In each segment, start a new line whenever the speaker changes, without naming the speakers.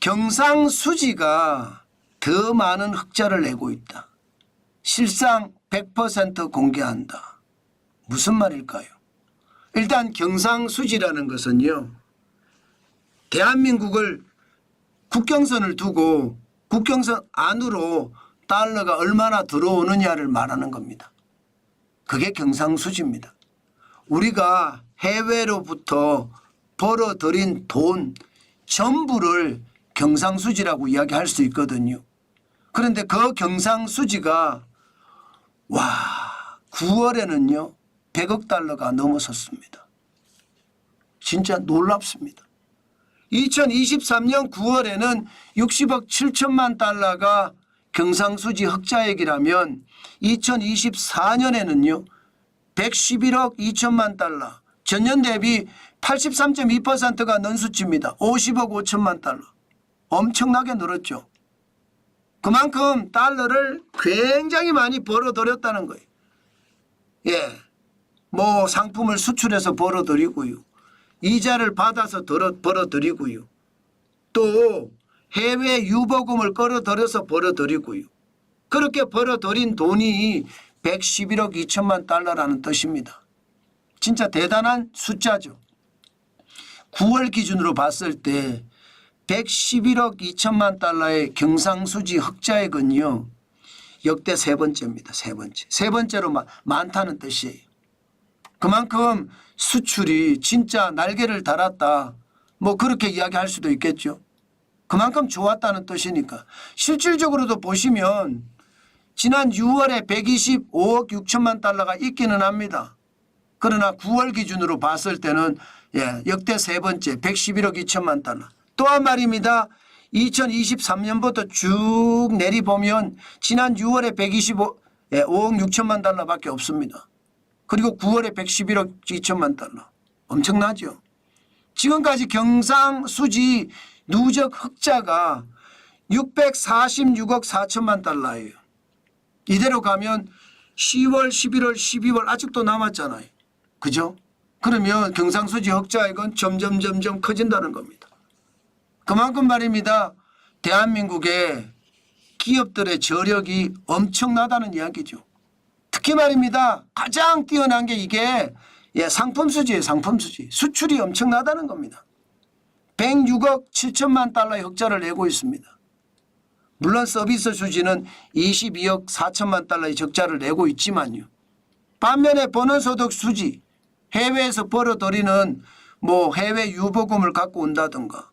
경상수지가 더 많은 흑자를 내고 있다. 실상 100% 공개한다. 무슨 말일까요? 일단 경상수지라는 것은요, 대한민국을 국경선을 두고 국경선 안으로 달러가 얼마나 들어오느냐를 말하는 겁니다. 그게 경상수지입니다. 우리가 해외로부터 벌어들인 돈 전부를 경상수지라고 이야기할 수 있거든요. 그런데 그 경상수지가 9월에는요 100억 달러가 넘어섰습니다. 진짜 놀랍습니다. 2023년 9월에는 60억 7천만 달러가 경상수지 흑자액이라면 2024년에는요 111억 2천만 달러, 전년 대비 83.2%가 는 수치입니다. 50억 5천만 달러. 엄청나게 늘었죠. 그만큼 달러를 굉장히 많이 벌어들였다는 거예요. 예, 뭐 상품을 수출해서 벌어들이고요. 이자를 받아서 벌어들이고요. 또 해외 유보금을 끌어들여서 벌어들이고요. 그렇게 벌어들인 돈이 111억 2천만 달러라는 뜻입니다. 진짜 대단한 숫자죠. 9월 기준으로 봤을 때 111억 2천만 달러의 경상수지 흑자액은요 역대 세 번째입니다. 세 번째로 많다는 뜻이에요. 그만큼 수출이 진짜 날개를 달았다, 뭐 그렇게 이야기할 수도 있겠죠. 그만큼 좋았다는 뜻이니까. 실질적으로도 보시면 지난 6월에 125억 6천만 달러가 있기는 합니다. 그러나 9월 기준으로 봤을 때는 역대 세 번째 111억 2천만 달러. 또한 말입니다. 2023년부터 쭉 내리보면 지난 6월에 125억 6천만 달러밖에 없습니다. 그리고 9월에 111억 2천만 달러. 엄청나죠. 지금까지 경상수지 누적 흑자가 646억 4천만 달러예요. 이대로 가면 10월, 11월, 12월 아직도 남았잖아요. 그죠? 그러면 경상수지 흑자액은 점점 커진다는 겁니다. 그만큼 말입니다. 대한민국의 기업들의 저력이 엄청나다는 이야기죠. 특히 말입니다. 가장 뛰어난 게 이게 상품수지예요. 상품수지. 수출이 엄청나다는 겁니다. 106억 7천만 달러의 흑자를 내고 있습니다. 물론 서비스 수지는 22억 4천만 달러의 적자를 내고 있지만요. 반면에 본원소득 수지, 해외에서 벌어들이는 뭐 해외 유보금을 갖고 온다든가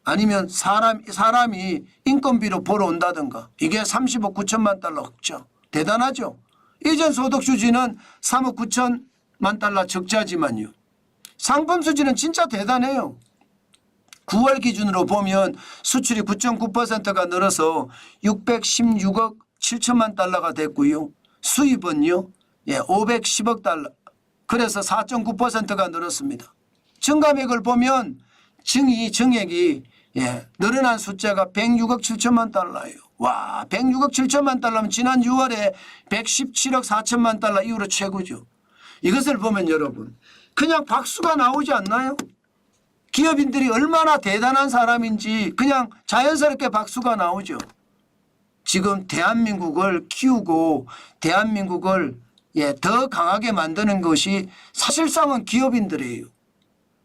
아니면 사람이 인건비로 벌어온다든가 이게 30억 9천만 달러 흑자. 대단하죠. 이전 소득 수지는 3억 9천만 달러 적자지만요. 상품 수지는 진짜 대단해요. 9월 기준으로 보면 수출이 9.9%가 늘어서 616억 7천만 달러가 됐고요. 수입은요 510억 달러. 그래서 4.9%가 늘었습니다. 증감액을 보면 증액이 늘어난 숫자가 106억 7천만 달러예요. 와, 106억 7천만 달러면 지난 6월에 117억 4천만 달러 이후로 최고죠. 이것을 보면 여러분 그냥 박수가 나오지 않나요? 기업인들이 얼마나 대단한 사람인지 그냥 자연스럽게 박수가 나오죠. 지금 대한민국을 키우고 대한민국을 더 강하게 만드는 것이 사실상은 기업인들이에요.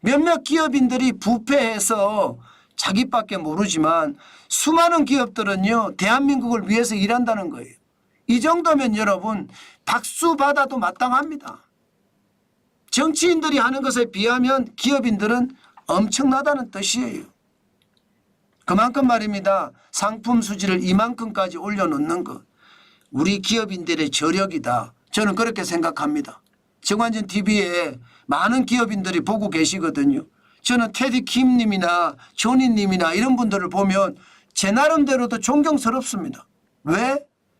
몇몇 기업인들이 부패해서 자기밖에 모르지만 수많은 기업들은요 대한민국을 위해서 일한다는 거예요. 이 정도면 여러분 박수 받아도 마땅합니다. 정치인들이 하는 것에 비하면 기업인들은 엄청나다는 뜻이에요. 그만큼 말입니다. 상품 수지를 이만큼까지 올려놓는 것 우리 기업인들의 저력이다. 저는 그렇게 생각합니다. 정관진 TV에 많은 기업인들이 보고 계시거든요. 저는 테디 킴님이나 조니님이나 이런 분들을 보면 제 나름대로도 존경스럽습니다. 왜?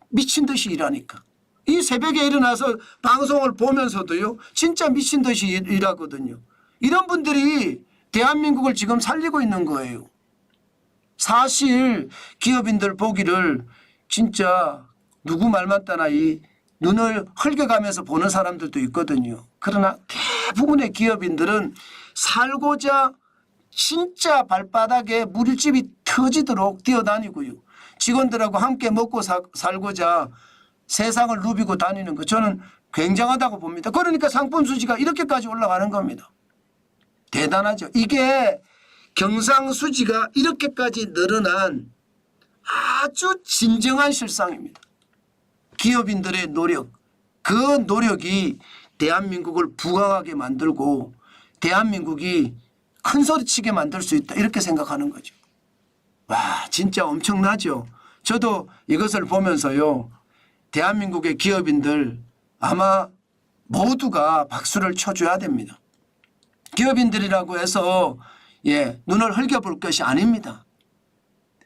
미친 듯이 일하니까. 이 새벽에 일어나서 방송을 보면서도요 진짜 미친 듯이 일하거든요. 이런 분들이 대한민국을 지금 살리고 있는 거예요. 사실 기업인들 보기를 진짜 누구 말만 따나 이 눈을 흘겨가면서 보는 사람들도 있거든요. 그러나 대부분의 기업인들은 살고자 진짜 발바닥에 물집이 턱 터지도록 뛰어다니고요. 직원들하고 함께 먹고 살고자 세상을 누비고 다니는 거 저는 굉장하다고 봅니다. 그러니까 상품 수지가 이렇게까지 올라가는 겁니다. 대단하죠. 이게 경상수지가 이렇게까지 늘어난 아주 진정한 실상입니다. 기업인들의 노력, 그 노력이 대한민국을 부강하게 만들고 대한민국이 큰 소리치게 만들 수 있다 이렇게 생각하는 거죠. 와 진짜 엄청나죠. 저도 이것을 보면서요. 대한민국의 기업인들 아마 모두가 박수를 쳐줘야 됩니다. 기업인들이라고 해서 눈을 흘겨볼 것이 아닙니다.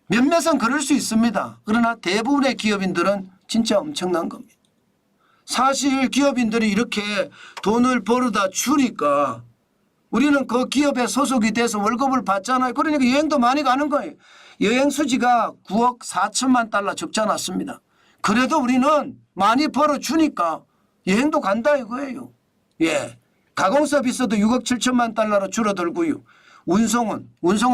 몇몇은 그럴 수 있습니다. 그러나 대부분의 기업인들은 진짜 엄청난 겁니다. 사실 기업인들이 이렇게 돈을 벌어다 주니까 우리는 그 기업에 소속이 돼서 월급을 받잖아요. 그러니까 여행도 많이 가는 거예요. 여행 수지가 9억 4천만 달러 적지 않았습니다. 그래도 우리는 많이 벌어주니까 여행도 간다 이거예요. 가공 서비스도 6억 7천만 달러로 줄어들고요. 운송은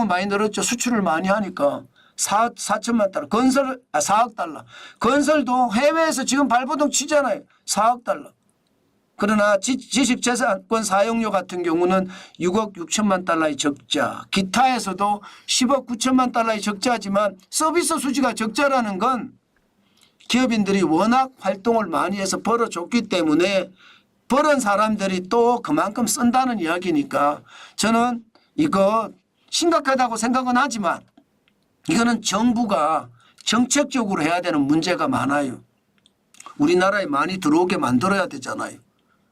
많이 늘었죠. 수출을 많이 하니까 4천만 달러. 4억 달러. 건설도 해외에서 지금 발버둥 치잖아요. 4억 달러. 그러나 지식재산권 사용료 같은 경우는 6억 6천만 달러의 적자. 기타에서도 10억 9천만 달러의 적자지만 서비스 수지가 적자라는 건 기업인들이 워낙 활동을 많이 해서 벌어줬기 때문에 벌은 사람들이 또 그만큼 쓴다는 이야기니까 저는 이거 심각하다고 생각은 하지만 이거는 정부가 정책적으로 해야 되는 문제가 많아요. 우리나라에 많이 들어오게 만들어야 되잖아요.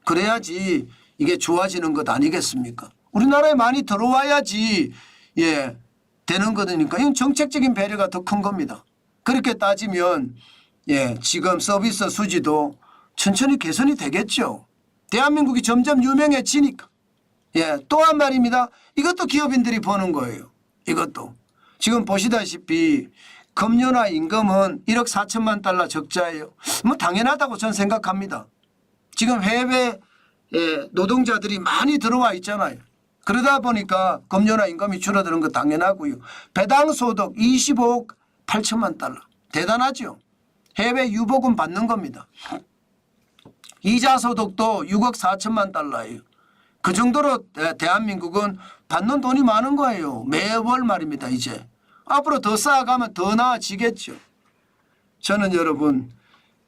그래야지 이게 좋아지는 것 아니겠습니까? 우리나라에 많이 들어와야지 되는 거니까 이건 정책적인 배려가 더 큰 겁니다. 그렇게 따지면 지금 서비스 수지도 천천히 개선이 되겠죠. 대한민국이 점점 유명해지니까. 또한 말입니다. 이것도 기업인들이 버는 거예요. 이것도. 지금 보시다시피 급료나 임금은 1억 4천만 달러 적자예요. 뭐 당연하다고 저는 생각합니다. 지금 해외 노동자들이 많이 들어와 있잖아요. 그러다 보니까 급료나 임금이 줄어드는 거 당연하고요. 배당 소득 25억 8천만 달러. 대단하죠. 해외 유보금 받는 겁니다. 이자 소득도 6억 4천만 달러예요. 그 정도로 대한민국은 받는 돈이 많은 거예요. 매월 말입니다. 이제. 앞으로 더 쌓아가면 더 나아지겠죠. 저는 여러분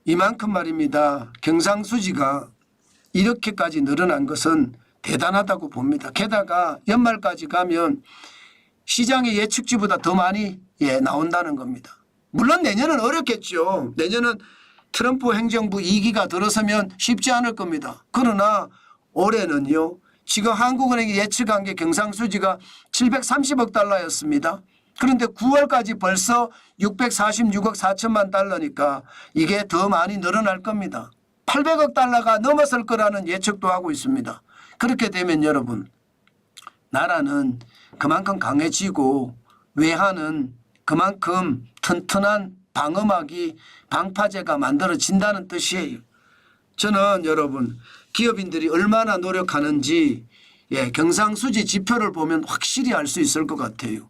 이만큼 말입니다. 경상수지가 이렇게까지 늘어난 것은 대단하다고 봅니다. 게다가 연말까지 가면 시장의 예측치보다 더 많이 나온다는 겁니다. 물론 내년은 어렵겠죠. 내년은 트럼프 행정부 2기가 들어서면 쉽지 않을 겁니다. 그러나 올해는요. 지금 한국은행이 예측한 게 경상수지가 730억 달러였습니다. 그런데 9월까지 벌써 646억 4천만 달러니까 이게 더 많이 늘어날 겁니다. 800억 달러가 넘어설 거라는 예측도 하고 있습니다. 그렇게 되면 여러분 나라는 그만큼 강해지고 외환은 그만큼 튼튼한 방어막이 방파제가 만들어진다는 뜻이에요. 저는 여러분 기업인들이 얼마나 노력하는지 경상수지 지표를 보면 확실히 알 수 있을 것 같아요.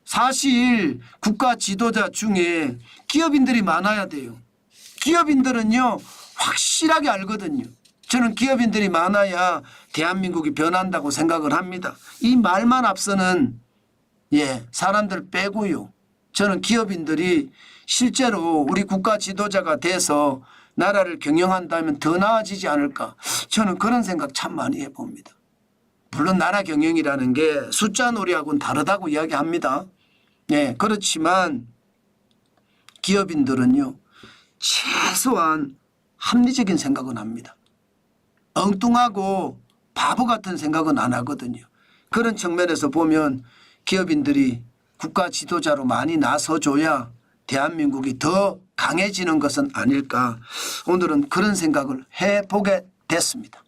사실 국가 지도자 중에 기업인들이 많아야 돼요. 기업인들은요 확실하게 알거든요. 저는 기업인들이 많아야 대한민국이 변한다고 생각을 합니다. 이 말만 앞서는 사람들 빼고요. 저는 기업인들이 실제로 우리 국가 지도자가 돼서 나라를 경영한다면 더 나아지지 않을까. 저는 그런 생각 참 많이 해봅니다. 물론 나라 경영이라는 게 숫자 놀이하고는 다르다고 이야기합니다. 그렇지만 기업인들은요. 최소한 합리적인 생각은 합니다. 엉뚱하고 바보 같은 생각은 안 하거든요. 그런 측면에서 보면 기업인들이 국가 지도자로 많이 나서줘야 대한민국이 더 강해지는 것은 아닐까. 오늘은 그런 생각을 해보게 됐습니다.